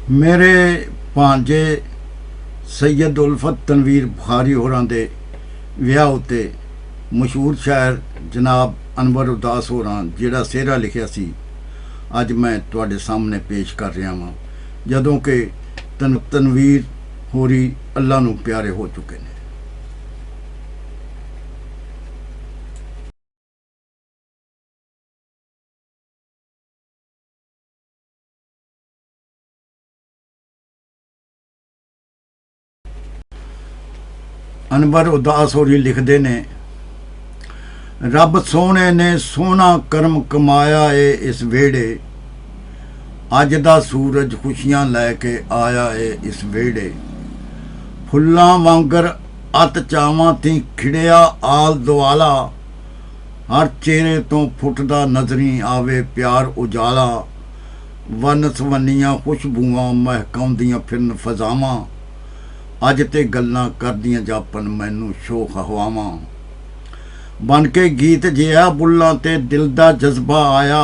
मेरे भांजे सैयद उल्फत तनवीर बुखारी होरां दे विआह उत्ते मशहूर शायर जनाब अनवर उदास होरां जिहड़ा सेहरा लिखिया सी अज मैं तुहाडे सामने पेश कर रहा वां जदों कि तनवीर होरी अल्लाह नूं प्यारे हो चुके ने। अनवर उदास होरी लिखते ने, रब सोहणे ने सोहना करम कमाया है इस वेड़े, अज दा सूरज खुशियां लैके आया है इस वेड़े, फुल्लां वांगर अत चावां थी खिड़िया आल दुआला, हर चेहरे तो फुटदा नजरी आवे प्यार उजाला, वन सवनियां खुशबूआं महकाउंदियां फिरन फजावां, अज ते गल्लां करदियां जापन मैनू शोख हवावां, बन के गीत जिहा बुल्लां ते दिल दा जज्बा आया,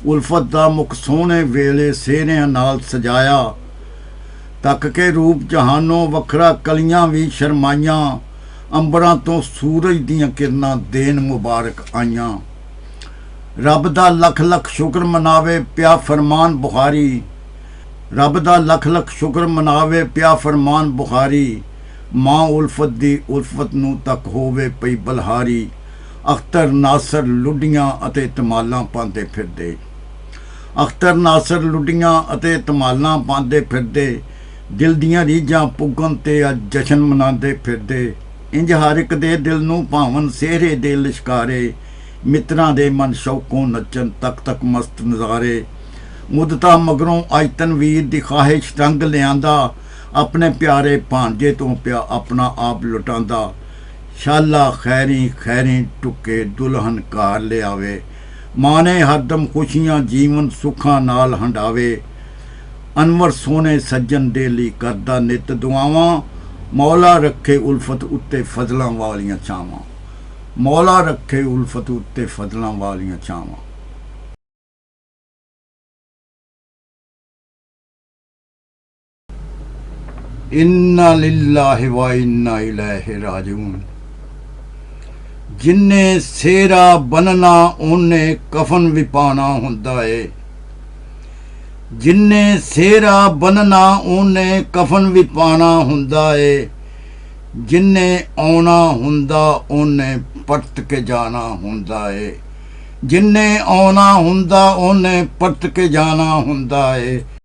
उल्फत दा मुख सोहणे वेले सेहरियां नाल सजाया, तक के रूप जहानों वखरा कलियां भी शरमाइयां, अंबरां तो सूरज दियां किरनां देन मुबारक आईयां, रब दा लख लख शुक्र मनावे प्या फरमान बुखारी, रब दा लख लख शुक्र मनावे प्या फरमान बुखारी, मां उल्फत दी उल्फत नूं तक होवे पई बलहारी, अख्तर नासर लुडियां अते तमालां पांदे फिरदे, अख्तर नासर लुडियां अते तमालां पांदे फिरदे, दिल दियां रीझां पुगन ते अज जशन मनांदे फिरदे, इंज हर एक दे दिल नूं भावन सेहरे दे लिशकारे, मित्रां दे मन शौकों नचन तक तक मस्त नज़ारे, मुद्दता मगरों अज तनवीर दी ख्वाहिश रंग लियांदा, अपने प्यारे भांजे तो प्या अपना आप लुटांदा, शाला खैरी खैरी टुके दुल्हन कार ले आवे, मां ने हरदम खुशियां जीवन सुखां नाल हंडावे, अनवर सोने सज्जन दे लई करदा नित दुआवां, मौला रखे उल्फत उत्ते फजलां वालियां छावां, मौला रखे उल्फत उत्ते फजलां वालियां छावां। इन्ना लिल्लाहि व इन्ना इलैहि राजिऊन। जिन्ने सेहरा बनना ओने कफन भी पाना हुंदा है, जिन्ने सेहरा बनना ओने कफन भी पाना हुंदा है, जिन्ने आउणा हुंदा ओने परत के जाना हुंदा है, जिन्ने आउणा हुंदा ओने परत के जाना हुंदा है।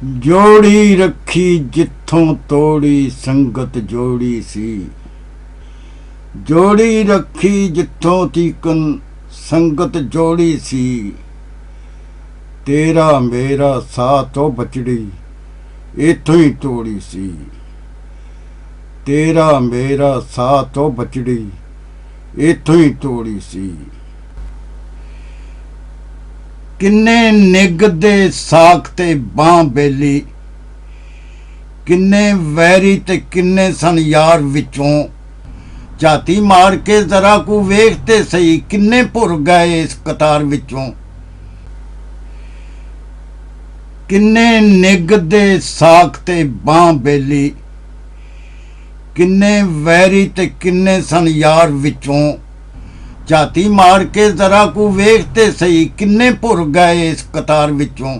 जोड़ी रखी जिथों तोड़ी संगत जोड़ी सी, जोड़ी रखी जिथों तीकन संगत जोड़ी सी, तेरा मेरा साथ तो बचड़ी इथों ही तोड़ी सी, तेरा मेरा साथ तो बचड़ी इथों ही तोड़ी सी, किन्ने निग दे साख ते बां बेली, किन्ने वैरी ते किन्ने सन यार विचों, झाती मार के जरा को वेखते सही किन्ने भुर गए इस कतार विचों, किन्ने निग दे साख ते बां बेली, किन्ने वैरी ते किन्ने सन यार विचों, ਝਾਤੀ ਮਾਰ ਕੇ ਜ਼ਰਾ ਕੁ ਵੇਖ ਤੇ ਸਹੀ, ਕਿੰਨੇ ਭੁਰ ਗਏ ਇਸ ਕਤਾਰ ਵਿੱਚੋਂ।